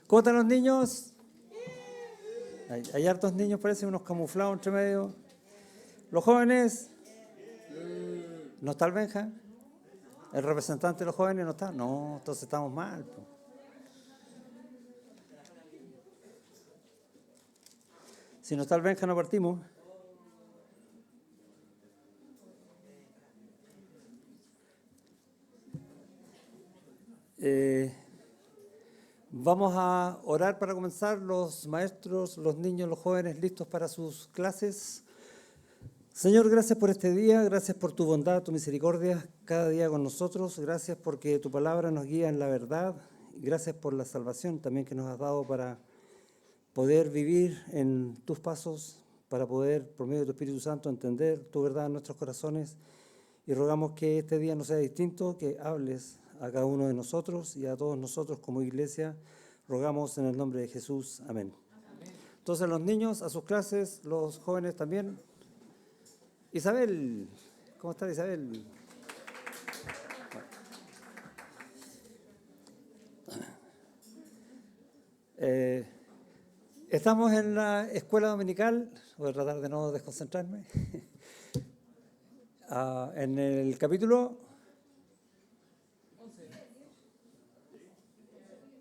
¿Cómo están los niños? Hay hartos niños, parece, unos camuflados entre medio. ¿Los jóvenes? ¿No está el Benja? ¿El representante de los jóvenes no está? No, entonces estamos mal. Po. Si no está el Benja, no partimos. Vamos a orar para comenzar. Los maestros, los niños, los jóvenes listos para sus clases. Señor, gracias por este día, gracias por tu bondad, tu misericordia cada día con nosotros. Gracias porque tu palabra nos guía en la verdad. Gracias por la salvación también que nos has dado para poder vivir en tus pasos, para poder, por medio de tu Espíritu Santo, entender tu verdad en nuestros corazones. Y rogamos que este día no sea distinto, que hables a cada uno de nosotros y a todos nosotros como iglesia. Rogamos en el nombre de Jesús. Amén. Entonces los niños a sus clases, los jóvenes también. Isabel, ¿cómo está Isabel? Estamos en la escuela dominical, voy a tratar de no desconcentrarme, en el capítulo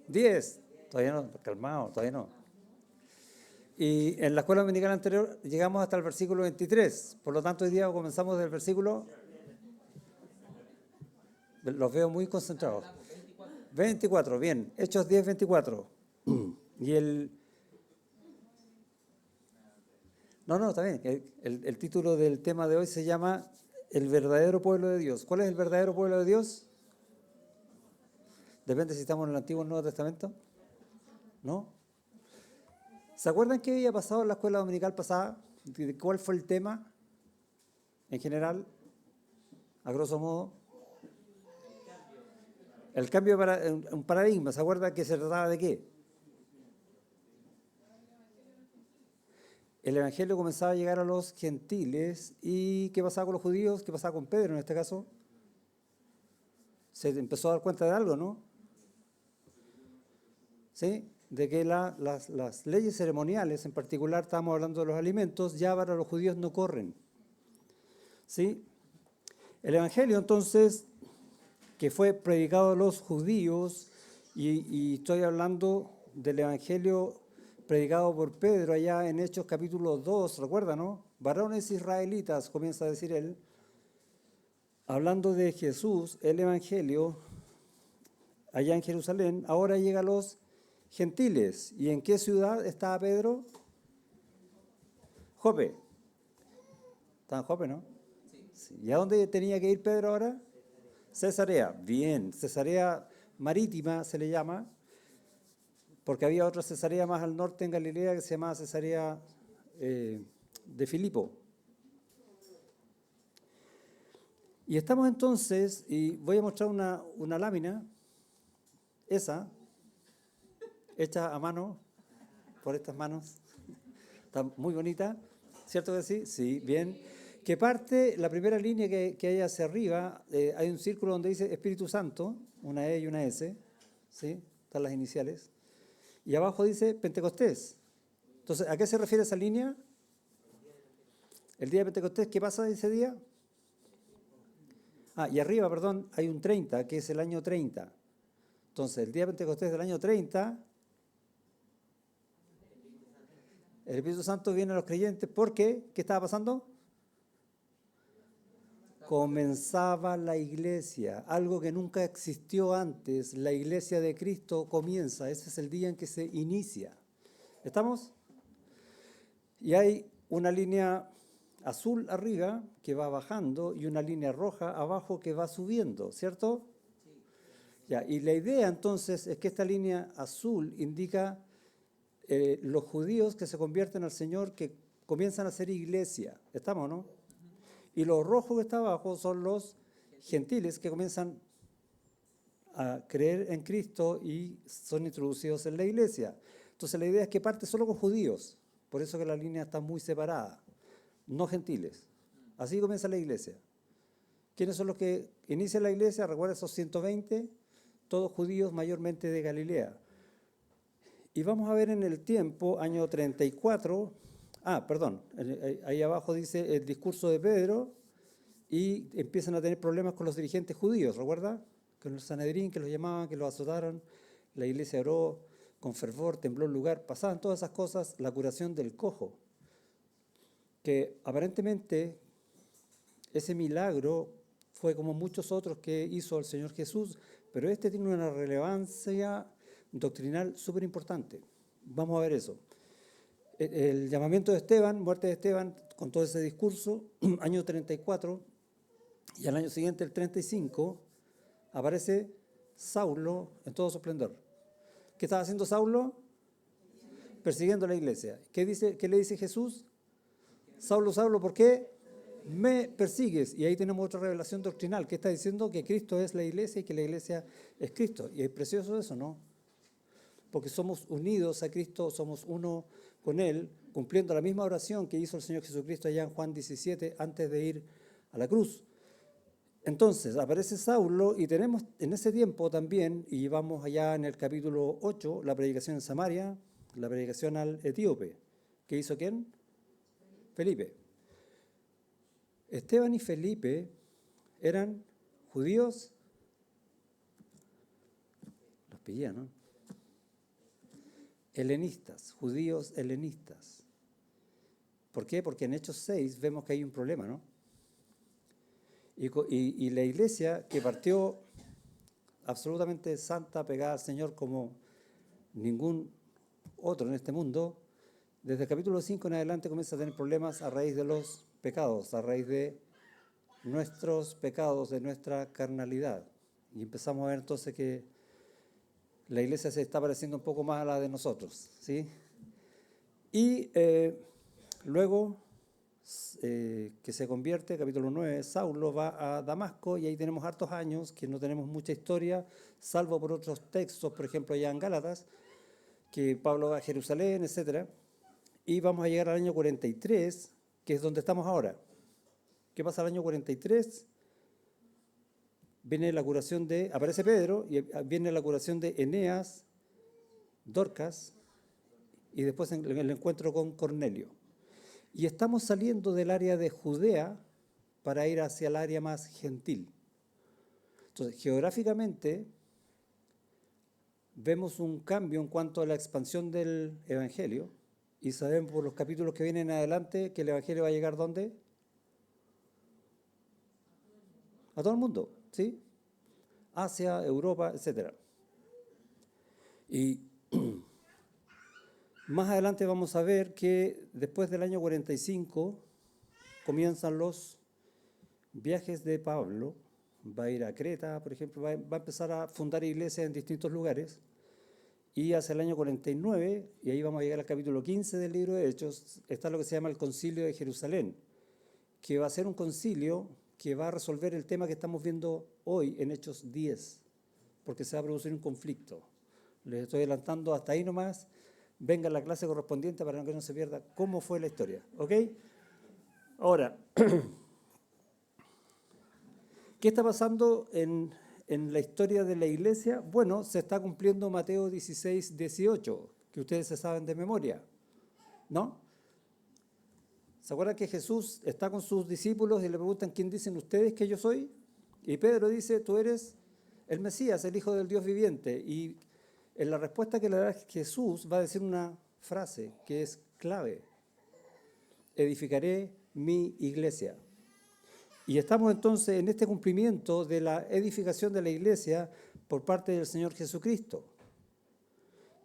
10, todavía no, calmado, todavía no. Y en la escuela dominical anterior llegamos hasta el versículo 23, por lo tanto hoy día comenzamos del versículo, los veo muy concentrados, 24, bien, Hechos 10, 24. Y No, está bien. El título del tema de hoy se llama El verdadero pueblo de Dios. ¿Cuál es el verdadero pueblo de Dios? Depende si estamos en el Antiguo o el Nuevo Testamento. ¿No? ¿Se acuerdan qué había pasado en la escuela dominical pasada? ¿Cuál fue el tema en general? A grosso modo. El cambio de un paradigma. ¿Se acuerdan que se trataba de qué? El evangelio comenzaba a llegar a los gentiles. ¿Y qué pasaba con los judíos? ¿Qué pasaba con Pedro en este caso? Se empezó a dar cuenta de algo, ¿no? ¿Sí? De que las leyes ceremoniales, en particular estamos hablando de los alimentos, ya para los judíos no corren. ¿Sí? El evangelio entonces, que fue predicado a los judíos, y estoy hablando del evangelio predicado por Pedro allá en Hechos capítulo 2, recuerda, ¿no? Varones israelitas, comienza a decir él, hablando de Jesús, el evangelio allá en Jerusalén, ahora llega a los gentiles. ¿Y en qué ciudad estaba Pedro? Jope. Estaba en Jope, ¿no? Sí. ¿Y a dónde tenía que ir Pedro ahora? Cesarea. Bien, Cesarea marítima se le llama, porque había otra Cesarea más al norte en Galilea que se llamaba Cesarea de Filipo. Y estamos entonces, y voy a mostrar una lámina, esa, hecha a mano, por estas manos, está muy bonita, ¿cierto que sí? Sí, bien. Que parte, la primera línea que hay hacia arriba, hay un círculo donde dice Espíritu Santo, una E y una S, ¿sí? Están las iniciales. Y abajo dice Pentecostés. Entonces, ¿a qué se refiere esa línea? El día de Pentecostés, ¿qué pasa ese día? Y arriba, perdón, hay un 30, que es el año 30. Entonces, el día de Pentecostés del año 30, el Espíritu Santo viene a los creyentes. ¿Por qué? ¿Qué estaba pasando? Comenzaba la iglesia, algo que nunca existió antes. La iglesia de Cristo comienza, ese es el día en que se inicia. ¿Estamos? Y hay una línea azul arriba que va bajando y una línea roja abajo que va subiendo, ¿cierto? Sí. Ya, y la idea entonces es que esta línea azul indica los judíos que se convierten al Señor, que comienzan a ser iglesia. ¿Estamos, no? Y lo rojo que está abajo son los gentiles que comienzan a creer en Cristo y son introducidos en la iglesia. Entonces la idea es que parte solo con judíos, por eso que la línea está muy separada, no gentiles. Así comienza la iglesia. ¿Quiénes son los que inician la iglesia? Recuerda esos 120, todos judíos mayormente de Galilea. Y vamos a ver en el tiempo, año 34, ahí abajo dice el discurso de Pedro y empiezan a tener problemas con los dirigentes judíos, ¿recuerda? Con el Sanedrín, que los llamaban, que los azotaron, la iglesia oró con fervor, tembló el lugar, pasaban todas esas cosas, la curación del cojo, que aparentemente ese milagro fue como muchos otros que hizo el Señor Jesús, pero este tiene una relevancia doctrinal súper importante. Vamos a ver eso. El llamamiento de Esteban, muerte de Esteban, con todo ese discurso, año 34, y al año siguiente, el 35, aparece Saulo en todo su esplendor. ¿Qué estaba haciendo Saulo? Persiguiendo a la iglesia. ¿Qué le dice Jesús? Saulo, Saulo, ¿por qué me persigues? Y ahí tenemos otra revelación doctrinal que está diciendo que Cristo es la iglesia y que la iglesia es Cristo. Y es precioso eso, ¿no? Porque somos unidos a Cristo, somos uno con Él, cumpliendo la misma oración que hizo el Señor Jesucristo allá en Juan 17 antes de ir a la cruz. Entonces aparece Saulo y tenemos en ese tiempo también, y vamos allá en el capítulo 8, la predicación en Samaria, la predicación al etíope. ¿Qué hizo quién? Felipe. Esteban y Felipe eran judíos, los pillé, ¿no? Helenistas, judíos helenistas. ¿Por qué? Porque en Hechos 6 vemos que hay un problema, ¿no? Y la iglesia que partió absolutamente santa, pegada al Señor como ningún otro en este mundo, desde el capítulo 5 en adelante comienza a tener problemas a raíz de los pecados, a raíz de nuestros pecados, de nuestra carnalidad. Y empezamos a ver entonces que la iglesia se está pareciendo un poco más a la de nosotros, ¿sí? Y luego que se convierte, capítulo 9, Saulo va a Damasco y ahí tenemos hartos años que no tenemos mucha historia, salvo por otros textos, por ejemplo allá en Gálatas, que Pablo va a Jerusalén, etc. Y vamos a llegar al año 43, que es donde estamos ahora. ¿Qué pasa al año 43? Viene la curación aparece Pedro y viene la curación de Eneas, Dorcas y después el encuentro con Cornelio. Y estamos saliendo del área de Judea para ir hacia el área más gentil. Entonces, geográficamente, vemos un cambio en cuanto a la expansión del Evangelio y sabemos por los capítulos que vienen adelante que el Evangelio va a llegar ¿dónde? A todo el mundo, ¿sí? Asia, Europa, etc. Y más adelante vamos a ver que después del año 45 comienzan los viajes de Pablo. Va a ir a Creta, por ejemplo, va a empezar a fundar iglesias en distintos lugares. Y hacia el año 49, y ahí vamos a llegar al capítulo 15 del libro de Hechos, está lo que se llama el Concilio de Jerusalén, que va a ser un concilio que va a resolver el tema que estamos viendo hoy en Hechos 10, porque se va a producir un conflicto. Les estoy adelantando hasta ahí nomás. Venga la clase correspondiente para que no se pierda cómo fue la historia. ¿Ok? Ahora, ¿qué está pasando en la historia de la iglesia? Bueno, se está cumpliendo Mateo 16, 18, que ustedes se saben de memoria, ¿no? ¿Se acuerdan que Jesús está con sus discípulos y le preguntan quién dicen ustedes que yo soy? Y Pedro dice, tú eres el Mesías, el Hijo del Dios viviente. Y en la respuesta que le da Jesús va a decir una frase que es clave. Edificaré mi iglesia. Y estamos entonces en este cumplimiento de la edificación de la iglesia por parte del Señor Jesucristo.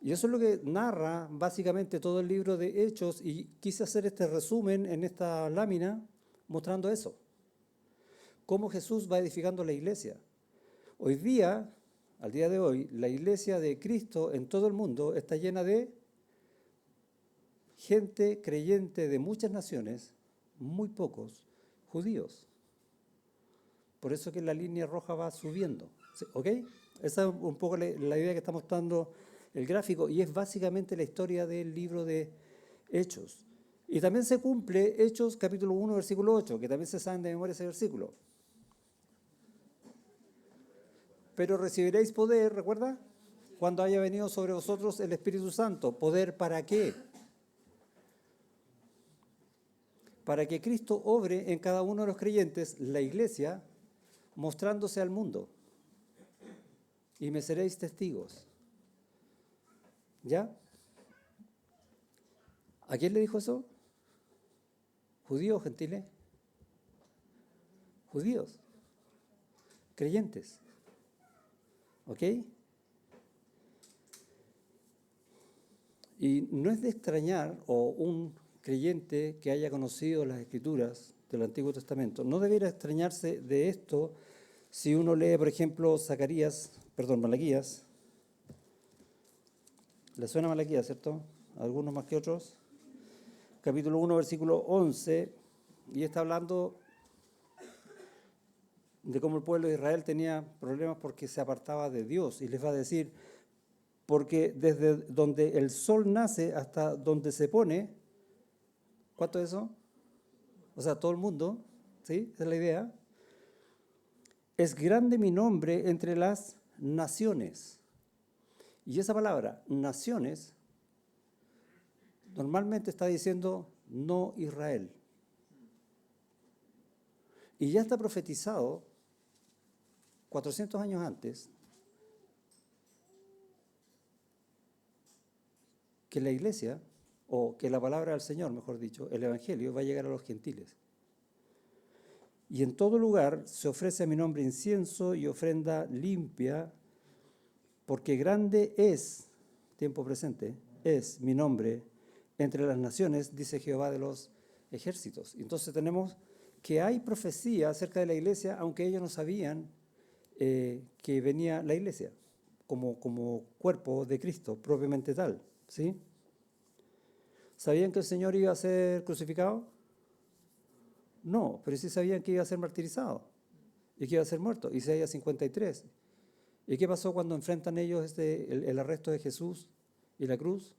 Y eso es lo que narra básicamente todo el libro de Hechos y quise hacer este resumen en esta lámina mostrando eso. Cómo Jesús va edificando la iglesia. Hoy día, al día de hoy, la iglesia de Cristo en todo el mundo está llena de gente creyente de muchas naciones, muy pocos judíos. Por eso que la línea roja va subiendo. ¿Ok? Esa es un poco la idea que está mostrando el gráfico y es básicamente la historia del libro de Hechos. Y también se cumple Hechos capítulo 1, versículo 8, que también se saben de memoria ese versículo. Pero recibiréis poder, ¿recuerda? cuando haya venido sobre vosotros el Espíritu Santo. ¿Poder para qué? Para que Cristo obre en cada uno de los creyentes, la iglesia, mostrándose al mundo. Y me seréis testigos. ¿Ya? ¿A quién le dijo eso? ¿Judíos, gentiles? Judíos. Creyentes. ¿Ok? Y no es de extrañar, o un creyente que haya conocido las Escrituras del Antiguo Testamento, no debería extrañarse de esto si uno lee, por ejemplo, Malaquías. ¿Le suena Malaquías, cierto? A algunos más que otros. Capítulo 1, versículo 11, y está hablando de cómo el pueblo de Israel tenía problemas porque se apartaba de Dios, y les va a decir, porque desde donde el sol nace hasta donde se pone, ¿cuánto es eso? O sea, todo el mundo, ¿sí? Esa es la idea. Es grande mi nombre entre las naciones. Y esa palabra, naciones, normalmente está diciendo no Israel. Y ya está profetizado 400 años antes que la iglesia, o que la palabra del Señor, mejor dicho, el Evangelio, va a llegar a los gentiles. Y en todo lugar se ofrece a mi nombre incienso y ofrenda limpia, porque grande es, tiempo presente, es mi nombre entre las naciones, dice Jehová de los ejércitos. Entonces tenemos que hay profecía acerca de la iglesia, aunque ellos no sabían que venía la iglesia como cuerpo de Cristo, propiamente tal, ¿sí? ¿Sabían que el Señor iba a ser crucificado? No, pero sí sabían que iba a ser martirizado y que iba a ser muerto. Isaías 53. ¿Y qué pasó cuando enfrentan ellos el arresto de Jesús y la cruz?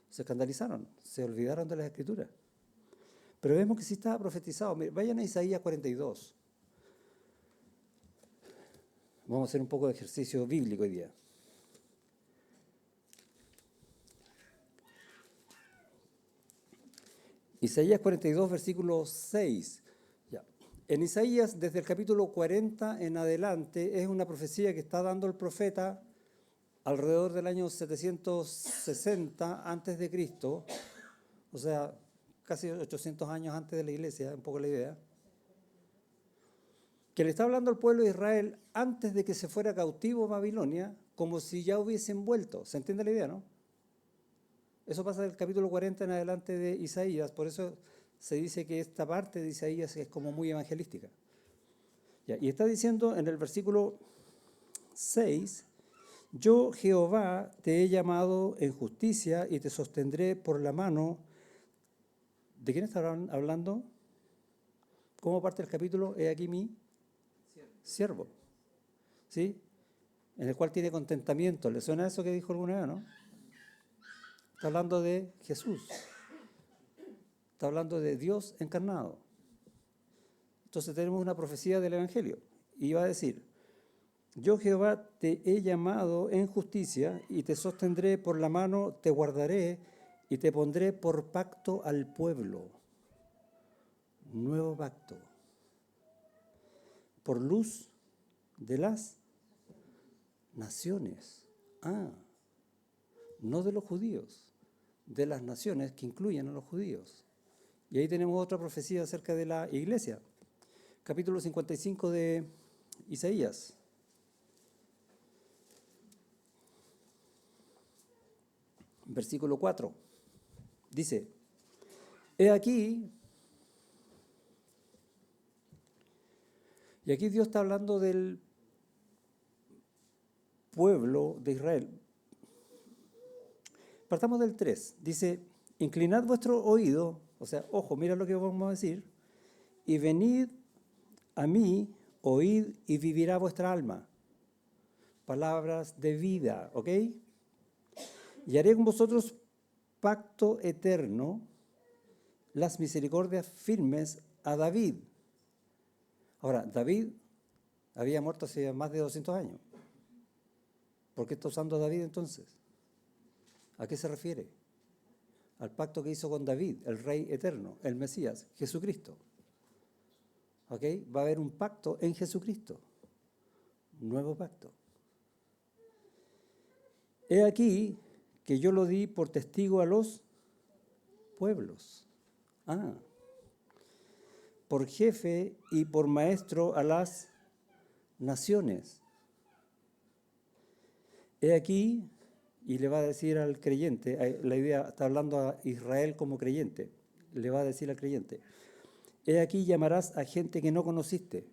Se escandalizaron, se olvidaron de las Escrituras. Pero vemos que sí estaba profetizado. Vayan a Isaías 42. Vamos a hacer un poco de ejercicio bíblico hoy día. Isaías 42, versículo 6. Ya. En Isaías, desde el capítulo 40 en adelante, es una profecía que está dando el profeta alrededor del año 760 antes de Cristo, o sea, casi 800 años antes de la iglesia, un poco la idea, que le está hablando al pueblo de Israel antes de que se fuera cautivo a Babilonia, como si ya hubiesen vuelto. ¿Se entiende la idea, no? Eso pasa del capítulo 40 en adelante de Isaías, por eso se dice que esta parte de Isaías es como muy evangelística. Ya, y está diciendo en el versículo 6, yo Jehová te he llamado en justicia y te sostendré por la mano. ¿De quién está hablando? ¿Cómo parte el capítulo? He aquí mi siervo. ¿Sí? En el cual tiene contentamiento. ¿Le suena eso que dijo alguna vez, no? Está hablando de Jesús. Está hablando de Dios encarnado. Entonces tenemos una profecía del Evangelio. Y va a decir, yo Jehová te he llamado en justicia y te sostendré por la mano, te guardaré y te pondré por pacto al pueblo. Nuevo pacto. Por luz de las naciones. No de los judíos, de las naciones que incluyen a los judíos. Y ahí tenemos otra profecía acerca de la iglesia. Capítulo 55 de Isaías. Versículo 4. Dice, he aquí, y aquí Dios está hablando del pueblo de Israel. Partamos del 3. Dice, inclinad vuestro oído, o sea, ojo, mira lo que vamos a decir, y venid a mí, oíd y vivirá vuestra alma. Palabras de vida, ¿ok? Y haré con vosotros pacto eterno, las misericordias firmes a David. Ahora, David había muerto hace más de 200 años. ¿Por qué está usando a David entonces? ¿A qué se refiere? Al pacto que hizo con David, el Rey eterno, el Mesías, Jesucristo. ¿Ok? Va a haber un pacto en Jesucristo. Nuevo pacto. He aquí que yo lo di por testigo a los pueblos. Por jefe y por maestro a las naciones. He aquí, y le va a decir al creyente, la idea está hablando a Israel como creyente, le va a decir al creyente, he aquí llamarás a gente que no conociste.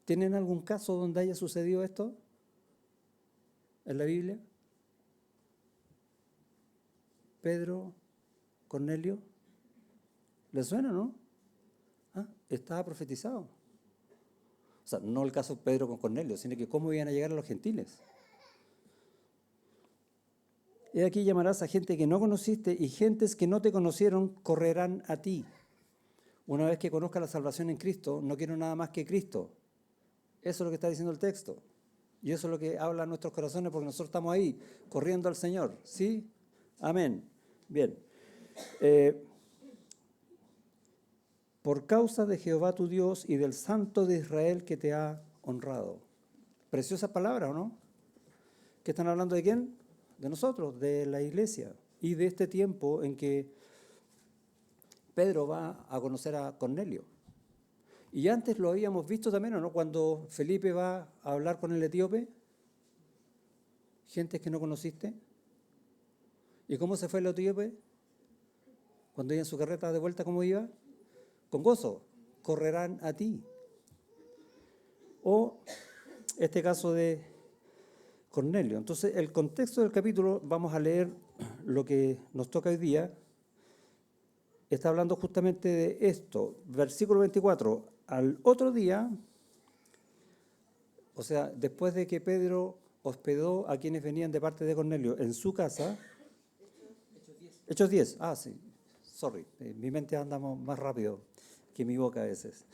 ¿Tienen algún caso donde haya sucedido esto en la Biblia? Pedro, Cornelio, ¿le suena, no? Estaba profetizado. O sea, no el caso de Pedro con Cornelio, sino que cómo iban a llegar a los gentiles. He aquí llamarás a gente que no conociste y gentes que no te conocieron correrán a ti. Una vez que conozca la salvación en Cristo, no quiero nada más que Cristo. Eso es lo que está diciendo el texto. Y eso es lo que habla en nuestros corazones porque nosotros estamos ahí, corriendo al Señor. ¿Sí? Amén. Bien. Por causa de Jehová tu Dios y del Santo de Israel que te ha honrado. Preciosa palabra, ¿o no? ¿Qué están hablando de quién? De nosotros, de la iglesia. Y de este tiempo en que Pedro va a conocer a Cornelio. Y antes lo habíamos visto también, ¿o no? Cuando Felipe va a hablar con el etíope, gentes que no conociste. ¿Y cómo se fue el etíope? Cuando iba en su carreta de vuelta, ¿cómo iba? Con gozo, correrán a ti. O este caso de Cornelio. Entonces, el contexto del capítulo, vamos a leer lo que nos toca hoy día. Está hablando justamente de esto. Versículo 24. Al otro día, o sea, después de que Pedro hospedó a quienes venían de parte de Cornelio en su casa. Hechos 10. Sí. Sorry. Mi mente anda más rápido que mi boca a veces.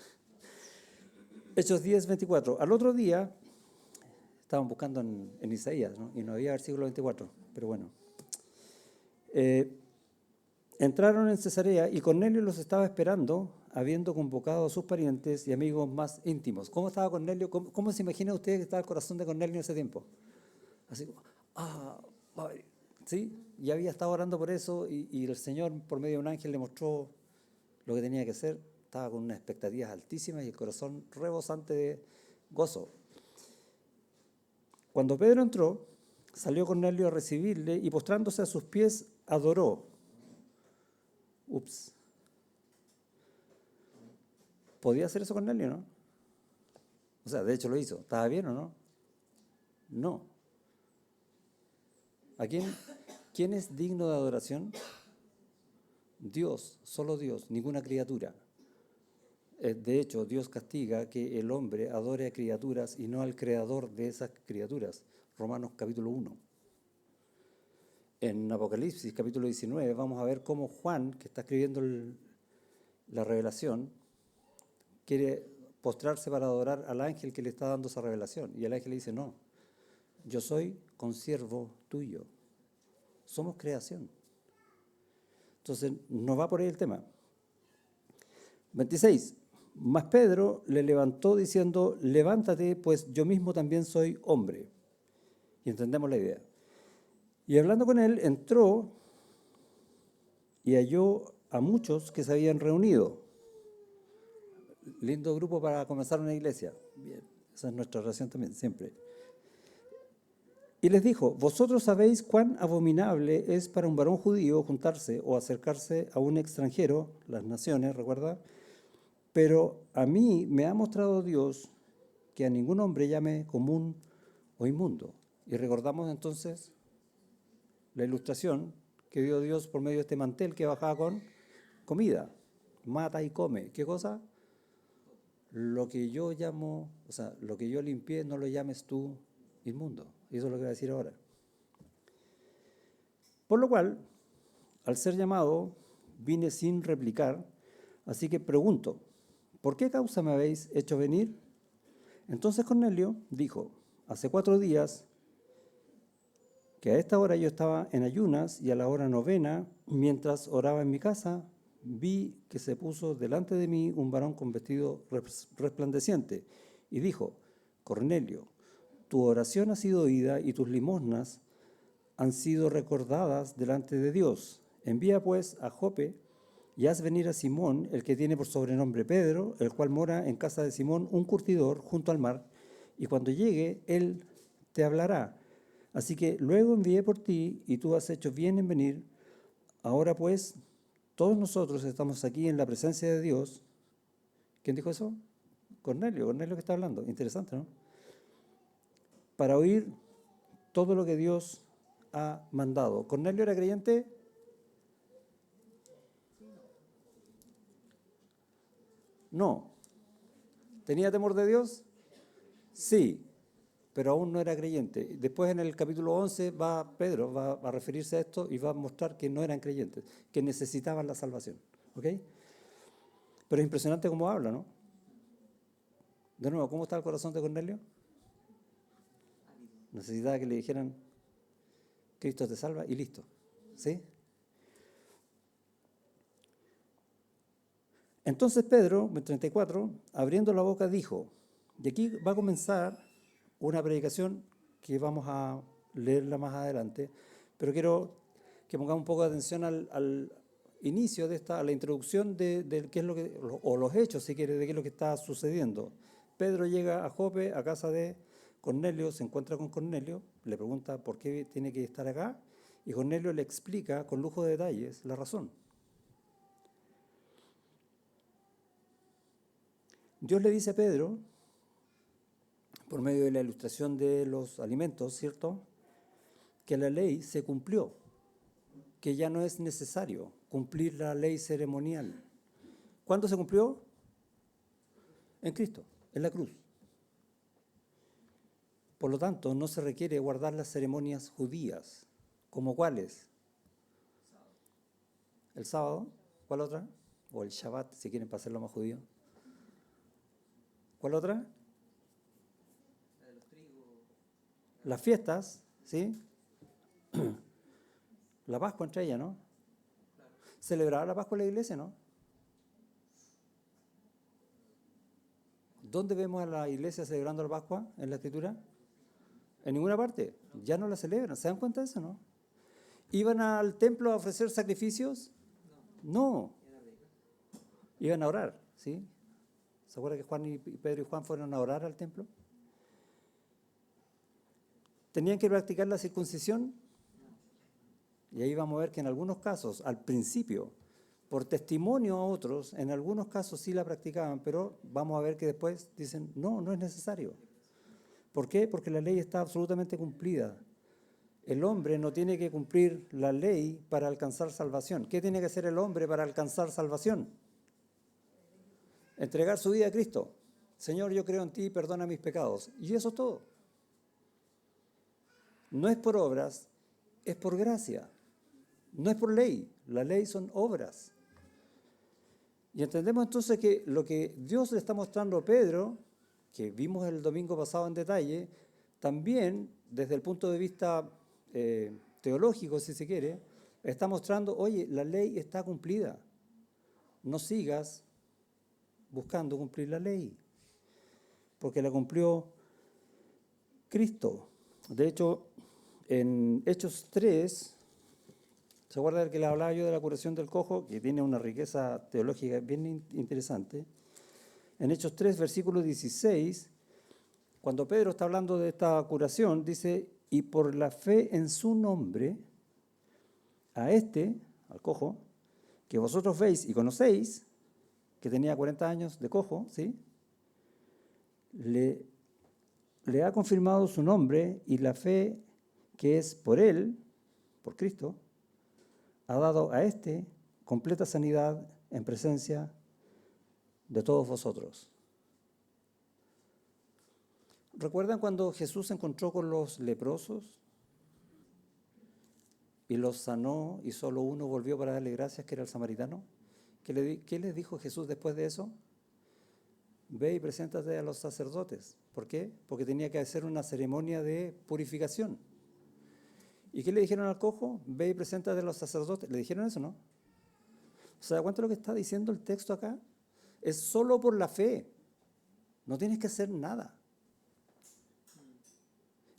Hechos 10, 24. Al otro día, estaban buscando en Isaías, ¿no? Y no había versículo 24, pero bueno. Entraron en Cesarea y Cornelio los estaba esperando, habiendo convocado a sus parientes y amigos más íntimos. ¿Cómo estaba Cornelio? ¿Cómo se imagina usted que estaba el corazón de Cornelio en ese tiempo? Así como, ¿sí? Y había estado orando por eso y el Señor, por medio de un ángel, le mostró lo que tenía que hacer. Estaba con unas expectativas altísimas y el corazón rebosante de gozo. Cuando Pedro entró, salió Cornelio a recibirle y postrándose a sus pies, adoró. ¿Podía hacer eso Cornelio, no? O sea, de hecho lo hizo. ¿Estaba bien o no? No. ¿A quién es digno de adoración? Dios, solo Dios, ninguna criatura. De hecho, Dios castiga que el hombre adore a criaturas y no al creador de esas criaturas. Romanos capítulo 1. En Apocalipsis capítulo 19 vamos a ver cómo Juan, que está escribiendo la revelación, quiere postrarse para adorar al ángel que le está dando esa revelación. Y el ángel le dice, no, yo soy consiervo tuyo. Somos creación. Entonces, no va por ahí el tema. 26. Mas Pedro le levantó diciendo, levántate, pues yo mismo también soy hombre. Y entendemos la idea. Y hablando con él, entró y halló a muchos que se habían reunido. Lindo grupo para comenzar una iglesia. Bien, esa es nuestra oración también, siempre. Y les dijo, vosotros sabéis cuán abominable es para un varón judío juntarse o acercarse a un extranjero, las naciones, recuerda, pero a mí me ha mostrado Dios que a ningún hombre llame común o inmundo. Y recordamos entonces la ilustración que dio Dios por medio de este mantel que bajaba con comida. Mata y come. ¿Qué cosa? Lo que yo llamo, o sea, lo que yo limpié, no lo llames tú inmundo. Y eso es lo que voy a decir ahora. Por lo cual, al ser llamado, vine sin replicar, así que pregunto, ¿por qué causa me habéis hecho venir? Entonces Cornelio dijo, hace 4 días que a esta hora yo estaba en ayunas y a la hora novena, mientras oraba en mi casa, vi que se puso delante de mí un varón con vestido resplandeciente y dijo: Cornelio, tu oración ha sido oída y tus limosnas han sido recordadas delante de Dios. Envía pues a Jope y haz venir a Simón, el que tiene por sobrenombre Pedro, el cual mora en casa de Simón, un curtidor junto al mar, y cuando llegue, él te hablará. Así que luego envié por ti, y tú has hecho bien en venir. Ahora pues, todos nosotros estamos aquí en la presencia de Dios. ¿Quién dijo eso? Cornelio que está hablando. Interesante, ¿no? Para oír todo lo que Dios ha mandado. ¿Cornelio era creyente? No. ¿Tenía temor de Dios? Sí, pero aún no era creyente. Después en el capítulo 11 Pedro va a referirse a esto y va a mostrar que no eran creyentes, que necesitaban la salvación. ¿Ok? Pero es impresionante cómo habla, ¿no? De nuevo, ¿cómo está el corazón de Cornelio? Necesitaba que le dijeran: Cristo te salva y listo. ¿Sí? Entonces Pedro, en 34, abriendo la boca dijo, y aquí va a comenzar una predicación que vamos a leerla más adelante, pero quiero que pongamos un poco de atención al inicio de esta, a la introducción de qué es lo que, o los hechos, si quiere, de qué es lo que está sucediendo. Pedro llega a Jope, a casa de Cornelio, se encuentra con Cornelio, le pregunta por qué tiene que estar acá, y Cornelio le explica con lujo de detalles la razón. Dios le dice a Pedro, por medio de la ilustración de los alimentos, ¿cierto?, que la ley se cumplió, que ya no es necesario cumplir la ley ceremonial. ¿Cuándo se cumplió? En Cristo, en la cruz. Por lo tanto, no se requiere guardar las ceremonias judías. ¿Como cuáles? El sábado. ¿Cuál otra? O el Shabbat, si quieren pasarlo más judío. ¿Cuál otra? Las fiestas, ¿sí? La Pascua entre ellas, ¿no? ¿Celebraba la Pascua en la iglesia, no? ¿Dónde vemos a la iglesia celebrando la Pascua en la Escritura? En ninguna parte. Ya no la celebran. ¿Se dan cuenta de eso, no? ¿Iban al templo a ofrecer sacrificios? No. Iban a orar, ¿sí? ¿Se acuerda que Pedro y Juan fueron a orar al templo? ¿Tenían que practicar la circuncisión? Y ahí vamos a ver que en algunos casos, al principio, por testimonio a otros, en algunos casos sí la practicaban, pero vamos a ver que después dicen, no, no es necesario. ¿Por qué? Porque la ley está absolutamente cumplida. El hombre no tiene que cumplir la ley para alcanzar salvación. ¿Qué tiene que hacer el hombre para alcanzar salvación? Entregar su vida a Cristo. Señor, yo creo en ti, perdona mis pecados. Y eso es todo. No es por obras, es por gracia. No es por ley. La ley son obras. Y entendemos entonces que lo que Dios le está mostrando a Pedro, que vimos el domingo pasado en detalle, también desde el punto de vista teológico, si se quiere, está mostrando, oye, la ley está cumplida. No sigas buscando cumplir la ley, porque la cumplió Cristo. De hecho, en Hechos 3, ¿se acuerdan que le hablaba yo de la curación del cojo? Que tiene una riqueza teológica bien interesante. En Hechos 3, versículo 16, cuando Pedro está hablando de esta curación, dice, y por la fe en su nombre, a este, al cojo, que vosotros veis y conocéis, que tenía 40 años de cojo, ¿sí?, le ha confirmado su nombre y la fe que es por él, por Cristo, ha dado a este completa sanidad en presencia de todos vosotros. ¿Recuerdan cuando Jesús se encontró con los leprosos y los sanó y solo uno volvió para darle gracias, que era el samaritano? ¿Qué les dijo Jesús después de eso? ve y preséntate a los sacerdotes. ¿Por qué? Porque tenía que hacer una ceremonia de purificación. ¿Y qué le dijeron al cojo? Ve y preséntate a los sacerdotes. ¿Le dijeron eso, no? ¿Se da cuenta de lo que está diciendo el texto acá? Es solo por la fe. No tienes que hacer nada.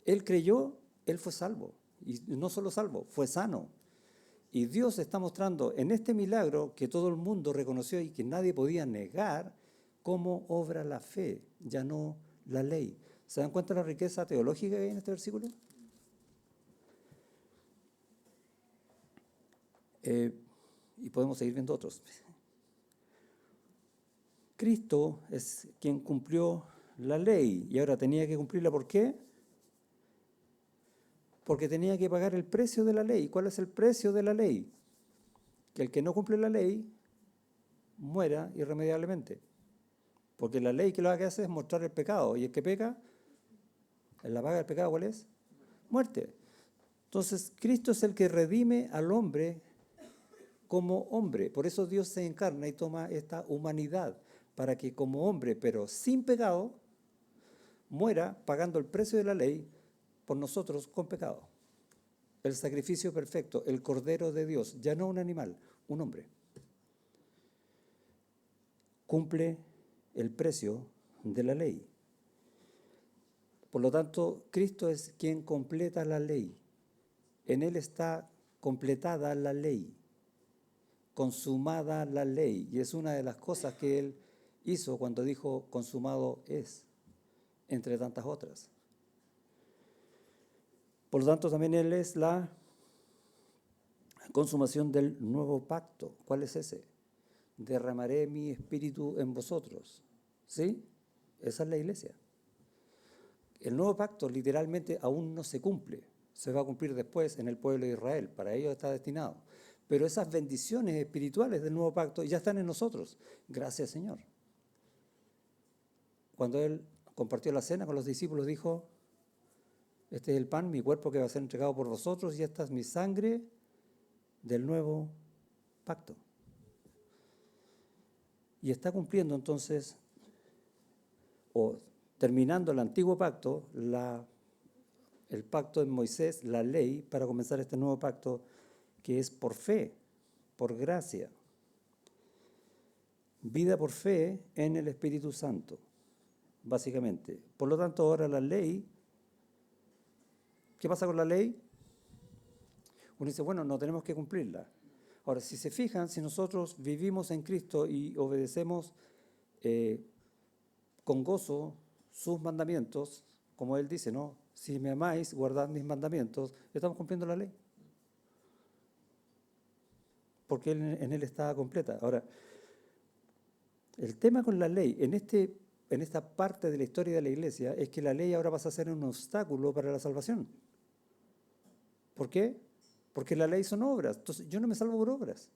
Él creyó, él fue salvo. Y no solo salvo, fue sano. Y Dios está mostrando en este milagro que todo el mundo reconoció y que nadie podía negar cómo obra la fe, ya no la ley. ¿Se dan cuenta de la riqueza teológica que hay en este versículo? Y podemos seguir viendo otros. Cristo es quien cumplió la ley y ahora tenía que cumplirla. ¿Por qué? Porque tenía que pagar el precio de la ley. ¿Cuál es el precio de la ley? Que el que no cumple la ley muera irremediablemente. Porque la ley que lo que hace es mostrar el pecado. Y el que peca, la paga del pecado, ¿cuál es? Muerte. Entonces, Cristo es el que redime al hombre como hombre. Por eso Dios se encarna y toma esta humanidad, para que como hombre, pero sin pecado, muera pagando el precio de la ley por nosotros con pecado. El sacrificio perfecto, el Cordero de Dios, ya no un animal, un hombre. Cumple el precio de la ley. Por lo tanto, Cristo es quien completa la ley. En Él está completada la ley, consumada la ley. Y es una de las cosas que Él hizo cuando dijo consumado es, entre tantas otras. Por lo tanto, también Él es la consumación del nuevo pacto. ¿Cuál es ese? Derramaré mi espíritu en vosotros. ¿Sí? Esa es la iglesia. El nuevo pacto literalmente aún no se cumple. Se va a cumplir después en el pueblo de Israel. Para ello está destinado. Pero esas bendiciones espirituales del nuevo pacto ya están en nosotros. Gracias, Señor. Cuando Él compartió la cena con los discípulos, dijo: este es el pan, mi cuerpo que va a ser entregado por vosotros, y esta es mi sangre del nuevo pacto. Y está cumpliendo entonces, o terminando el antiguo pacto, el pacto de Moisés, la ley, para comenzar este nuevo pacto que es por fe, por gracia. Vida por fe en el Espíritu Santo, básicamente. Por lo tanto, ahora la ley, ¿qué pasa con la ley? Uno dice, bueno, no tenemos que cumplirla. Ahora, si se fijan, si nosotros vivimos en Cristo y obedecemos con gozo sus mandamientos, como Él dice, ¿no? Si me amáis, guardad mis mandamientos, estamos cumpliendo la ley. Porque en Él está completa. Ahora, el tema con la ley, en esta parte de la historia de la iglesia, es que la ley ahora pasa a ser un obstáculo para la salvación. ¿Por qué? Porque la ley son obras. Entonces, yo no me salvo por obras.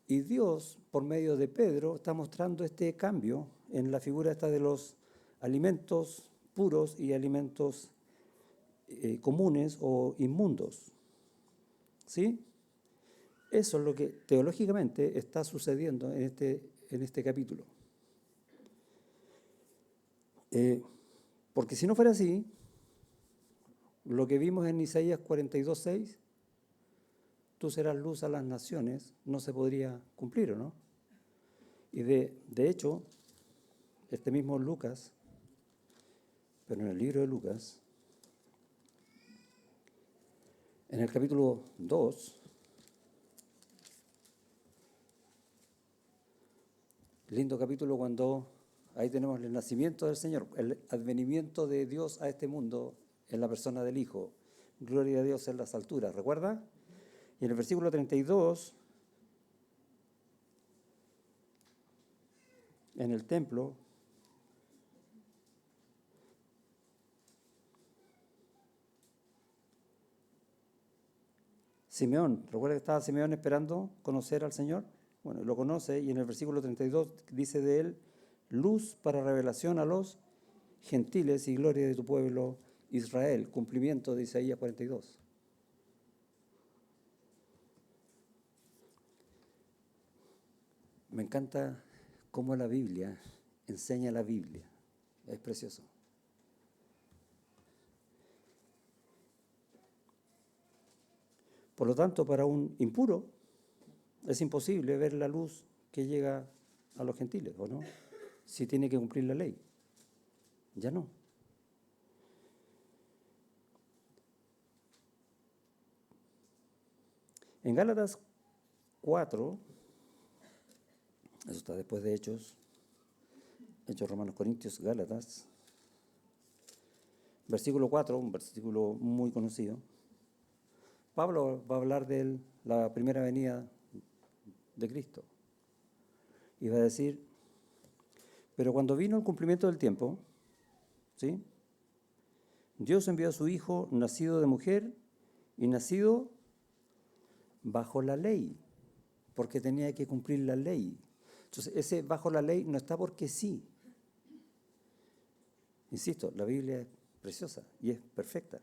Y Dios, por medio de Pedro, está mostrando este cambio en la figura esta de los alimentos puros y alimentos comunes o inmundos. ¿Sí? Eso es lo que teológicamente está sucediendo en este capítulo. Porque si no fuera así, lo que vimos en Isaías 42:6, tú serás luz a las naciones, no se podría cumplir, ¿o no? Y de hecho, este mismo Lucas, pero en el libro de Lucas, en el capítulo 2, lindo capítulo cuando ahí tenemos el nacimiento del Señor, el advenimiento de Dios a este mundo en la persona del Hijo. Gloria a Dios en las alturas, ¿recuerda? Y en el versículo 32, en el templo, Simeón, ¿recuerda que estaba Simeón esperando conocer al Señor? Bueno, lo conoce y en el versículo 32 dice de él: luz para revelación a los gentiles y gloria de tu pueblo Israel. Cumplimiento de Isaías 42. Me encanta cómo la Biblia enseña la Biblia. Es precioso. Por lo tanto, para un impuro es imposible ver la luz que llega a los gentiles, ¿o no? Si tiene que cumplir la ley. Ya no. En Gálatas 4, eso está después de Hechos, Romanos, Corintios, Gálatas, versículo 4, un versículo muy conocido, Pablo va a hablar de la primera venida de Cristo. Y va a decir, pero cuando vino el cumplimiento del tiempo, ¿sí? Dios envió a su Hijo, nacido de mujer y nacido bajo la ley, porque tenía que cumplir la ley. Entonces, ese bajo la ley no está porque sí. Insisto, la Biblia es preciosa y es perfecta.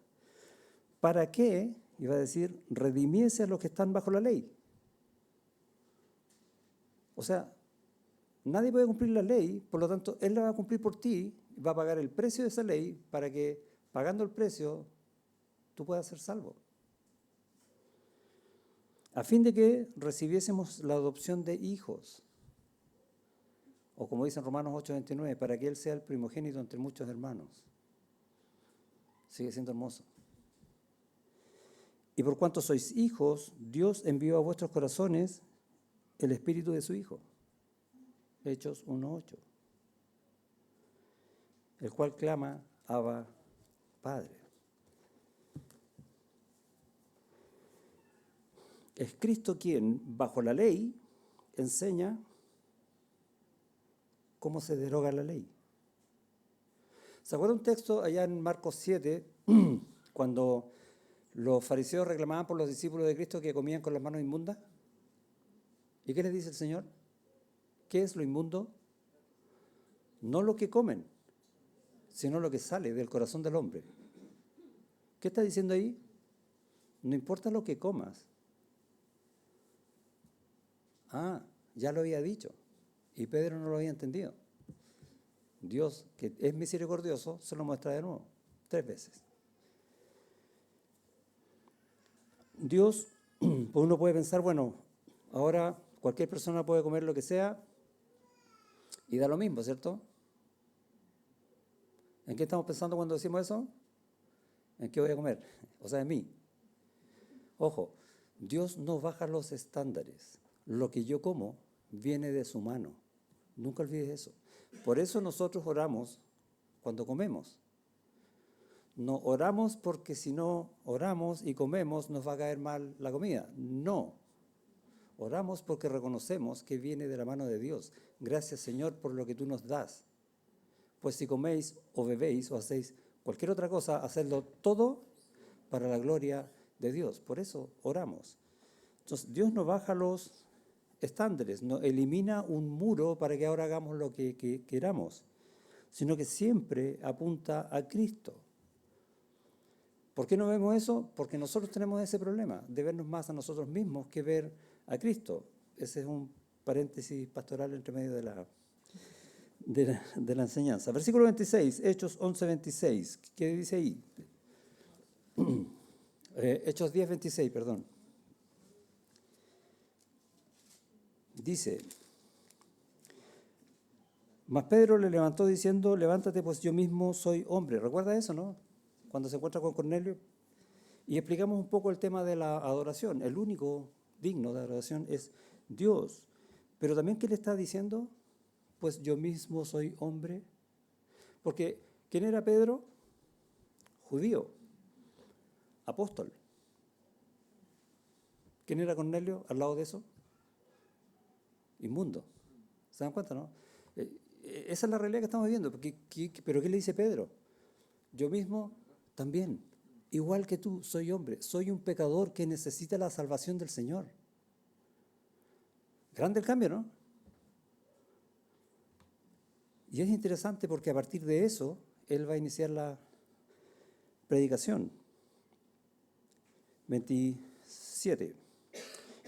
¿Para qué? Iba a decir, redimiese a los que están bajo la ley. O sea, nadie puede cumplir la ley, por lo tanto, Él la va a cumplir por ti, va a pagar el precio de esa ley para que, pagando el precio, tú puedas ser salvo. A fin de que recibiésemos la adopción de hijos. O como dice en Romanos 8:29, para que Él sea el primogénito entre muchos hermanos. Sigue siendo hermoso. Y por cuanto sois hijos, Dios envió a vuestros corazones el espíritu de su Hijo. Hechos 1:8. El cual clama, Abba, Padre. Es Cristo quien, bajo la ley, enseña cómo se deroga la ley. ¿Se acuerda un texto allá en Marcos 7, cuando los fariseos reclamaban por los discípulos de Cristo que comían con las manos inmundas? ¿Y qué les dice el Señor? ¿Qué es lo inmundo? No lo que comen, sino lo que sale del corazón del hombre. ¿Qué está diciendo ahí? No importa lo que comas. Ah, ya lo había dicho. Y Pedro no lo había entendido. Dios, que es misericordioso, se lo muestra de nuevo, 3 veces. Dios, pues uno puede pensar, bueno, ahora cualquier persona puede comer lo que sea y da lo mismo, ¿cierto? ¿En qué estamos pensando cuando decimos eso? ¿En qué voy a comer? O sea, en mí. Ojo, Dios no baja los estándares. Lo que yo como viene de su mano. Nunca olvides eso. Por eso nosotros oramos cuando comemos. No oramos porque si no oramos y comemos nos va a caer mal la comida. No. Oramos porque reconocemos que viene de la mano de Dios. Gracias, Señor, por lo que tú nos das. Pues si coméis o bebéis o hacéis cualquier otra cosa, hacedlo todo para la gloria de Dios. Por eso oramos. Entonces, Dios no baja los estándares, no elimina un muro para que ahora hagamos lo que queramos, sino que siempre apunta a Cristo. ¿Por qué no vemos eso? Porque nosotros tenemos ese problema de vernos más a nosotros mismos que ver a Cristo. Ese es un paréntesis pastoral entre medio de la enseñanza. Versículo 26, Hechos 11:26. ¿Qué dice ahí? Hechos 10:26, perdón. Dice, mas Pedro le levantó diciendo, levántate, pues yo mismo soy hombre. ¿Recuerda eso, no? Cuando se encuentra con Cornelio. Y explicamos un poco el tema de la adoración. El único digno de adoración es Dios. Pero también, ¿qué le está diciendo? Pues yo mismo soy hombre. Porque, ¿quién era Pedro? Judío, apóstol. ¿Quién era Cornelio al lado de eso? Inmundo. ¿Se dan cuenta, no? Esa es la realidad que estamos viviendo. ¿Pero qué le dice Pedro? Yo mismo también, igual que tú, soy hombre. Soy un pecador que necesita la salvación del Señor. Grande el cambio, ¿no? Y es interesante porque a partir de eso, él va a iniciar la predicación. 27.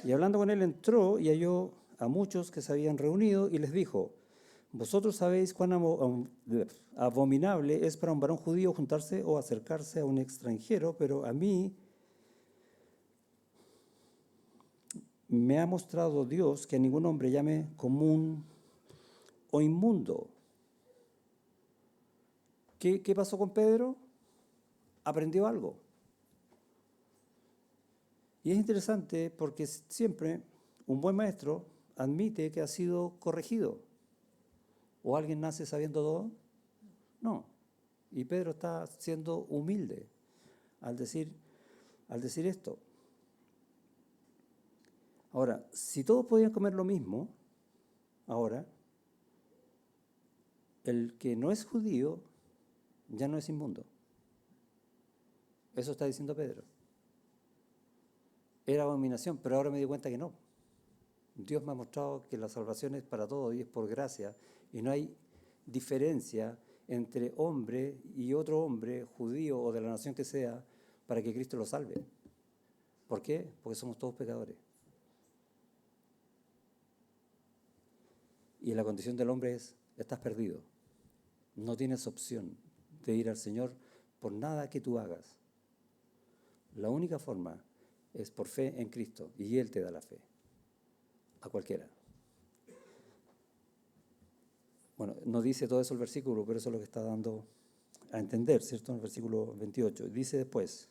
Y hablando con él entró y halló a muchos que se habían reunido y les dijo, Vosotros sabéis cuán abominable es para un varón judío juntarse o acercarse a un extranjero, pero a mí me ha mostrado Dios que a ningún hombre llame común o inmundo. ¿Qué pasó con Pedro? Aprendió algo. Y es interesante porque siempre un buen maestro admite que ha sido corregido. ¿O alguien nace sabiendo todo? No. Y Pedro está siendo humilde al decir esto. Ahora, si todos podían comer lo mismo, ahora, el que no es judío ya no es inmundo. Eso está diciendo Pedro. Era abominación, pero ahora me di cuenta que no. Dios me ha mostrado que la salvación es para todos y es por gracia, y no hay diferencia entre hombre y otro hombre, judío o de la nación que sea, para que Cristo lo salve. ¿Por qué? Porque somos todos pecadores. Y la condición del hombre es, estás perdido. No tienes opción de ir al Señor por nada que tú hagas. La única forma es por fe en Cristo, y Él te da la fe. A cualquiera. Bueno, no dice todo eso el versículo, pero eso es lo que está dando a entender, ¿cierto? En el versículo 28. Dice después.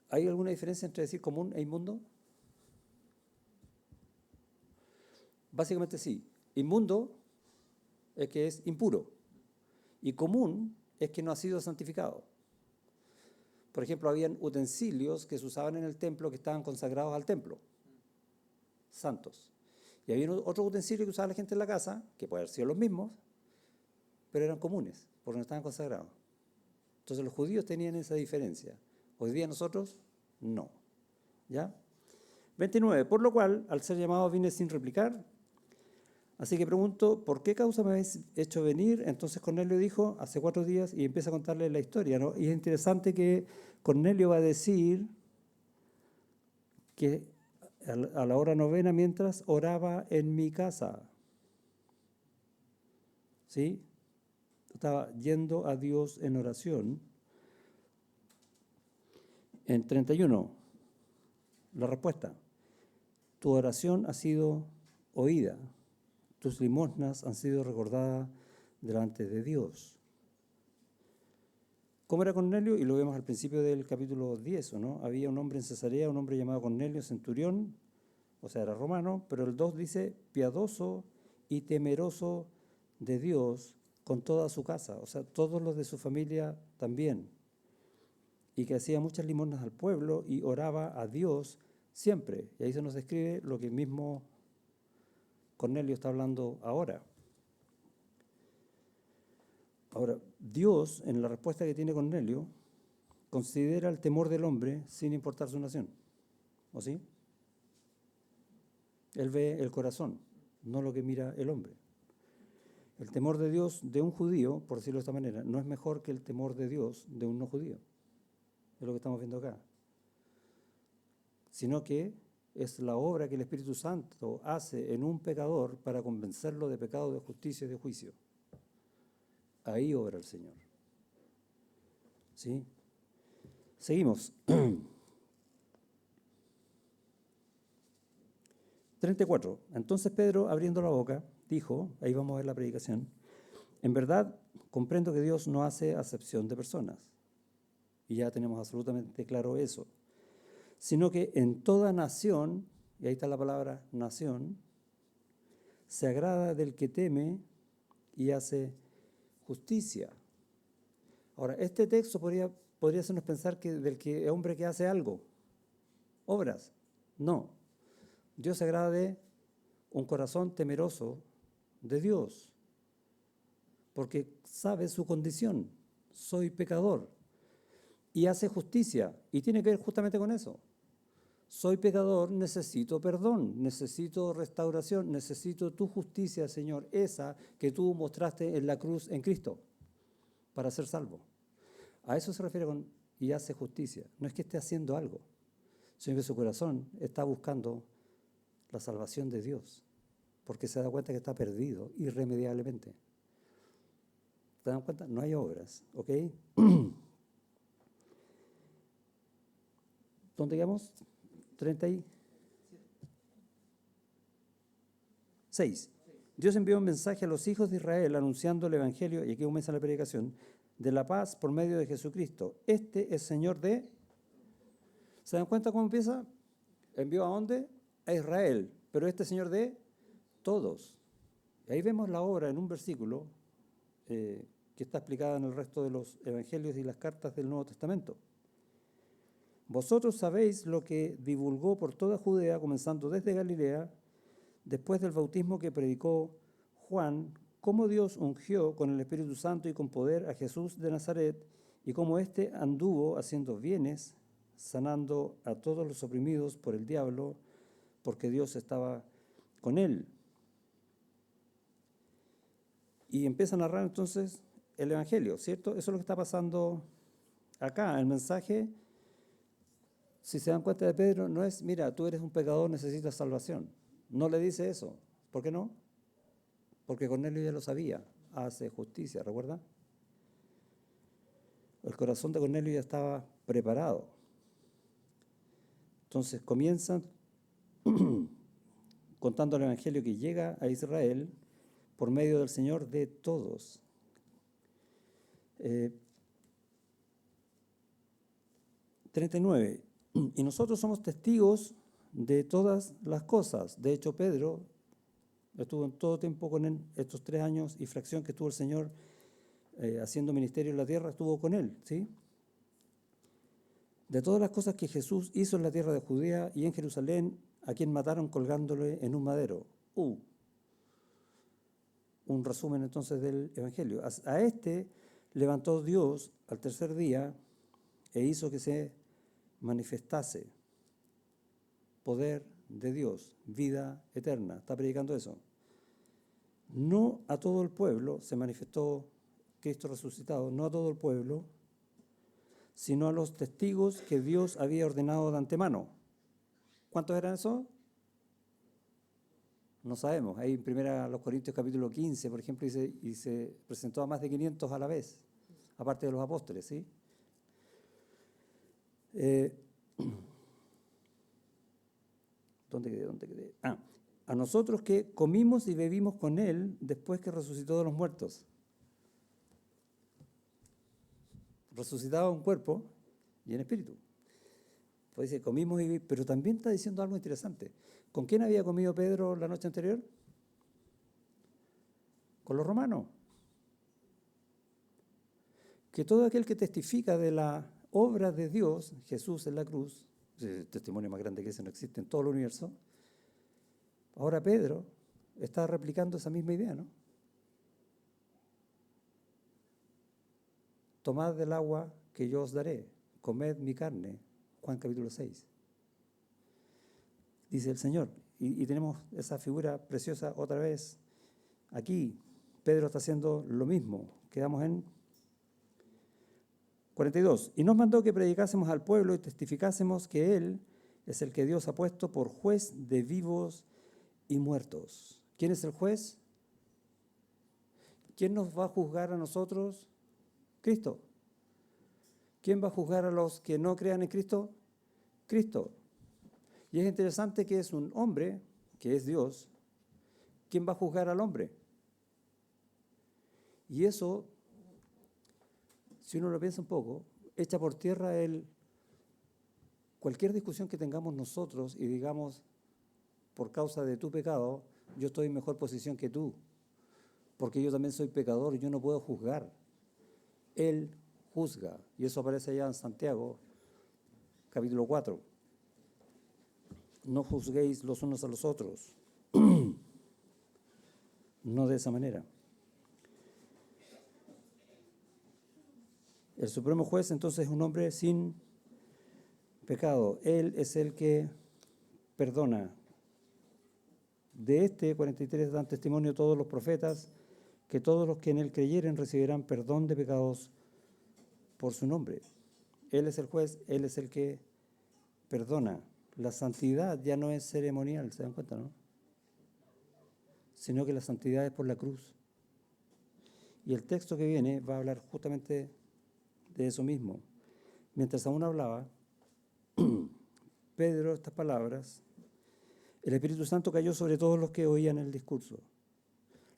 ¿Hay alguna diferencia entre decir común e inmundo? Básicamente sí. Inmundo es que es impuro. Y común es que no ha sido santificado. Por ejemplo, habían utensilios que se usaban en el templo que estaban consagrados al templo, santos. Y había otros utensilios que usaba la gente en la casa, que pueden haber sido los mismos, pero eran comunes, porque no estaban consagrados. Entonces los judíos tenían esa diferencia. Hoy día nosotros, no. ¿Ya? 29. Por lo cual, al ser llamado, vine sin replicar. Así que pregunto, ¿por qué causa me habéis hecho venir? Entonces Cornelio dijo, hace 4 días, y empieza a contarle la historia, ¿no? Y es interesante que Cornelio va a decir que a la hora novena, mientras oraba en mi casa, ¿sí? Estaba yendo a Dios en oración. En 31, la respuesta, tu oración ha sido oída, tus limosnas han sido recordadas delante de Dios. ¿Cómo era Cornelio? Y lo vemos al principio del capítulo 10, ¿no? Había un hombre en Cesarea, un hombre llamado Cornelio, centurión, o sea, era romano, pero el 2 dice, piadoso y temeroso de Dios con toda su casa, o sea, todos los de su familia también, y que hacía muchas limosnas al pueblo y oraba a Dios siempre. Y ahí se nos describe lo que mismo Cornelio está hablando ahora. Ahora, Dios, en la respuesta que tiene Cornelio, considera el temor del hombre sin importar su nación. ¿O sí? Él ve el corazón, no lo que mira el hombre. El temor de Dios de un judío, por decirlo de esta manera, no es mejor que el temor de Dios de un no judío. Es lo que estamos viendo acá. Sino que es la obra que el Espíritu Santo hace en un pecador para convencerlo de pecado, de justicia y de juicio. Ahí obra el Señor. ¿Sí? Seguimos. 34. Entonces Pedro, abriendo la boca, dijo, ahí vamos a ver la predicación, en verdad comprendo que Dios no hace acepción de personas. Y ya tenemos absolutamente claro eso. Sino que en toda nación, y ahí está la palabra nación, se agrada del que teme y hace justicia. Ahora, este texto podría hacernos pensar que del que hombre que hace algo, obras. No. Dios se agrada de un corazón temeroso de Dios, porque sabe su condición. Soy pecador. Y hace justicia. Y tiene que ver justamente con eso. Soy pecador, necesito perdón, necesito restauración, necesito tu justicia, Señor, esa que tú mostraste en la cruz en Cristo, para ser salvo. A eso se refiere con y hace justicia. No es que esté haciendo algo, sino que su corazón está buscando la salvación de Dios, porque se da cuenta que está perdido irremediablemente. ¿Se dan cuenta? No hay obras, ¿ok? ¿Dónde llegamos? 36. Dios envió un mensaje a los hijos de Israel anunciando el Evangelio, y aquí comienza la predicación, de la paz por medio de Jesucristo. Este es Señor de... ¿Se dan cuenta cómo empieza? ¿Envió a dónde? A Israel, pero este Señor de todos. Y ahí vemos la obra en un versículo que está explicada en el resto de los evangelios y las cartas del Nuevo Testamento. Vosotros sabéis lo que divulgó por toda Judea, comenzando desde Galilea, después del bautismo que predicó Juan, cómo Dios ungió con el Espíritu Santo y con poder a Jesús de Nazaret, y cómo éste anduvo haciendo bienes, sanando a todos los oprimidos por el diablo, porque Dios estaba con él. Y empieza a narrar entonces el Evangelio, ¿cierto? Eso es lo que está pasando acá. El mensaje, si se dan cuenta de Pedro, no es, mira, tú eres un pecador, necesitas salvación. No le dice eso. ¿Por qué no? Porque Cornelio ya lo sabía, hace justicia, ¿recuerda? El corazón de Cornelio ya estaba preparado. Entonces comienzan contando el Evangelio que llega a Israel por medio del Señor de todos. 39. Y nosotros somos testigos de todas las cosas. De hecho, Pedro estuvo en todo tiempo con él, estos 3 años y fracción que estuvo el Señor haciendo ministerio en la tierra, estuvo con él, ¿sí? De todas las cosas que Jesús hizo en la tierra de Judea y en Jerusalén, a quien mataron colgándole en un madero. Un resumen entonces del Evangelio. A este levantó Dios al tercer día e hizo que se manifestase poder de Dios, vida eterna. Está predicando eso. No a todo el pueblo se manifestó Cristo resucitado, no a todo el pueblo, sino a los testigos que Dios había ordenado de antemano. ¿Cuántos eran esos? No sabemos. Ahí en 1 Corintios capítulo 15, por ejemplo, dice, y se presentó a más de 500 a la vez, aparte de los apóstoles, ¿sí? ¿Dónde quedé? A nosotros que comimos y bebimos con Él después que resucitó de los muertos. Resucitaba en cuerpo y en espíritu. Pues dice, comimos y bebimos, pero también está diciendo algo interesante. ¿Con quién había comido Pedro la noche anterior? Con los romanos. Que todo aquel que testifica de la obra de Dios, Jesús en la cruz, el testimonio más grande que ese no existe en todo el universo, ahora Pedro está replicando esa misma idea, ¿no? Tomad del agua que yo os daré, comed mi carne, Juan capítulo 6. Dice el Señor, y tenemos esa figura preciosa otra vez aquí. Pedro está haciendo lo mismo. Quedamos en 42. Y nos mandó que predicásemos al pueblo y testificásemos que Él es el que Dios ha puesto por juez de vivos y muertos. ¿Quién es el juez? ¿Quién nos va a juzgar a nosotros? Cristo. ¿Quién va a juzgar a los que no crean en Cristo? Cristo. Y es interesante que es un hombre, que es Dios, ¿quién va a juzgar al hombre? Y eso, si uno lo piensa un poco, echa por tierra cualquier discusión que tengamos nosotros y digamos, por causa de tu pecado, yo estoy en mejor posición que tú, porque yo también soy pecador y yo no puedo juzgar. Él juzga, y eso aparece allá en Santiago, capítulo 4. No juzguéis los unos a los otros. No de esa manera. El supremo juez entonces es un hombre sin pecado. Él es el que perdona. De este 43 dan testimonio todos los profetas, que todos los que en él creyeren recibirán perdón de pecados por su nombre. Él es el juez, él es el que perdona. La santidad ya no es ceremonial, ¿se dan cuenta, no? Sino que la santidad es por la cruz. Y el texto que viene va a hablar justamente de eso mismo. Mientras aún hablaba, Pedro, estas palabras, el Espíritu Santo cayó sobre todos los que oían el discurso.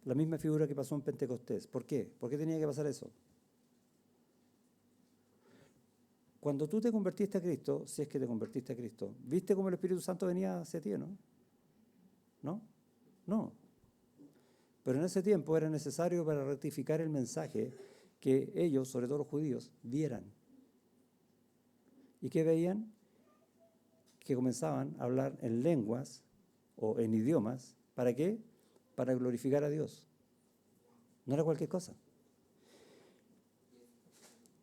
La misma figura que pasó en Pentecostés. ¿Por qué? ¿Por qué tenía que pasar eso? Cuando tú te convertiste a Cristo, si es que te convertiste a Cristo, ¿viste cómo el Espíritu Santo venía hacia ti, no? ¿No? No. Pero en ese tiempo era necesario para rectificar el mensaje que ellos, sobre todo los judíos, vieran. ¿Y qué veían? Que comenzaban a hablar en lenguas o en idiomas. ¿Para qué? Para glorificar a Dios. No era cualquier cosa.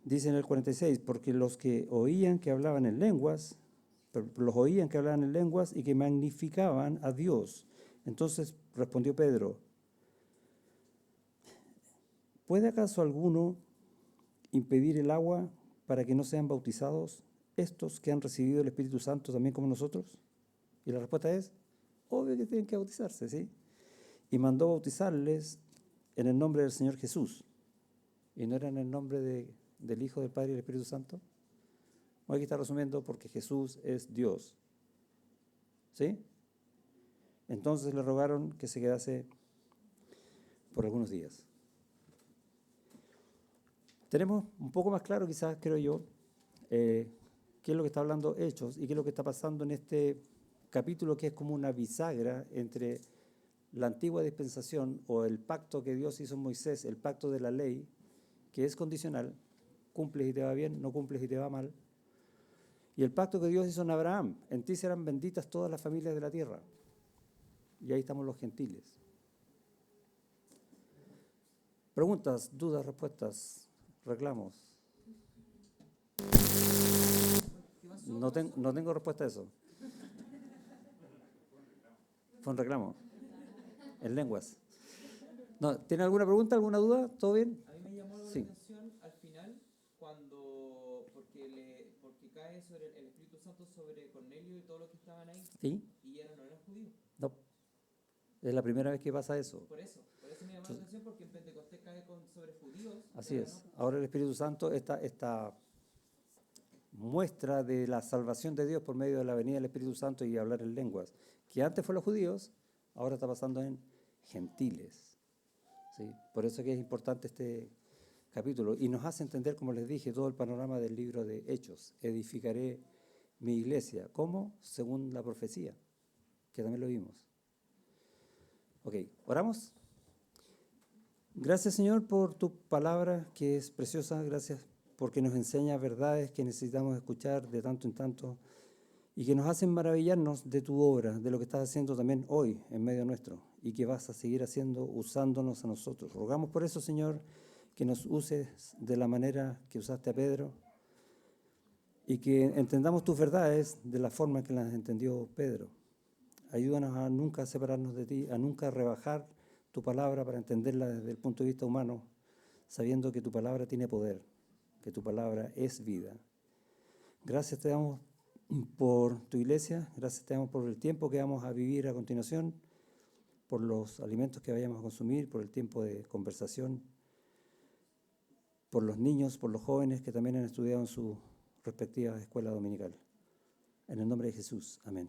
Dice en el 46, porque los que oían que hablaban en lenguas, los oían que hablaban en lenguas y que magnificaban a Dios. Entonces respondió Pedro, ¿puede acaso alguno impedir el agua para que no sean bautizados estos que han recibido el Espíritu Santo también como nosotros? Y la respuesta es, obvio que tienen que bautizarse, ¿sí? Y mandó bautizarles en el nombre del Señor Jesús. ¿Y no era en el nombre del Hijo, del Padre y del Espíritu Santo? Aquí está resumiendo, porque Jesús es Dios. ¿Sí? Entonces le rogaron que se quedase por algunos días. Tenemos un poco más claro, quizás, creo yo, qué es lo que está hablando Hechos y qué es lo que está pasando en este capítulo, que es como una bisagra entre la antigua dispensación o el pacto que Dios hizo en Moisés, el pacto de la ley, que es condicional, cumples y te va bien, no cumples y te va mal, y el pacto que Dios hizo en Abraham, en ti serán benditas todas las familias de la tierra. Y ahí estamos los gentiles. Preguntas, dudas, respuestas, reclamos. No tengo respuesta a eso. Fue un reclamo. En lenguas. No, ¿tiene alguna pregunta, alguna duda? ¿Todo bien? A mí me llamó la Sí. atención al final porque cae sobre el Espíritu Santo sobre Cornelio y todos los que estaban ahí ¿Sí? y no eran judíos. No. Es la primera vez que pasa eso. Por eso me llamó la atención porque en Pentecostés cae sobre judíos. Así es. Ahora el Espíritu Santo, esta muestra de la salvación de Dios por medio de la venida del Espíritu Santo y hablar en lenguas, que antes fue los judíos, ahora está pasando en gentiles. ¿Sí? Por eso que es importante este capítulo y nos hace entender, como les dije, todo el panorama del libro de Hechos. Edificaré mi iglesia. ¿Cómo? Según la profecía, que también lo vimos. Ok, ¿oramos? Gracias, Señor, por tu palabra que es preciosa. Gracias porque nos enseña verdades que necesitamos escuchar de tanto en tanto y que nos hacen maravillarnos de tu obra, de lo que estás haciendo también hoy en medio nuestro y que vas a seguir haciendo usándonos a nosotros. Rogamos por eso, Señor, que nos uses de la manera que usaste a Pedro y que entendamos tus verdades de la forma que las entendió Pedro. Ayúdanos a nunca separarnos de ti, a nunca rebajar tu palabra para entenderla desde el punto de vista humano, sabiendo que tu palabra tiene poder, que tu palabra es vida. Gracias te damos por tu iglesia, gracias te damos por el tiempo que vamos a vivir a continuación, por los alimentos que vayamos a consumir, por el tiempo de conversación, por los niños, por los jóvenes que también han estudiado en su respectiva escuela dominical. En el nombre de Jesús, amén.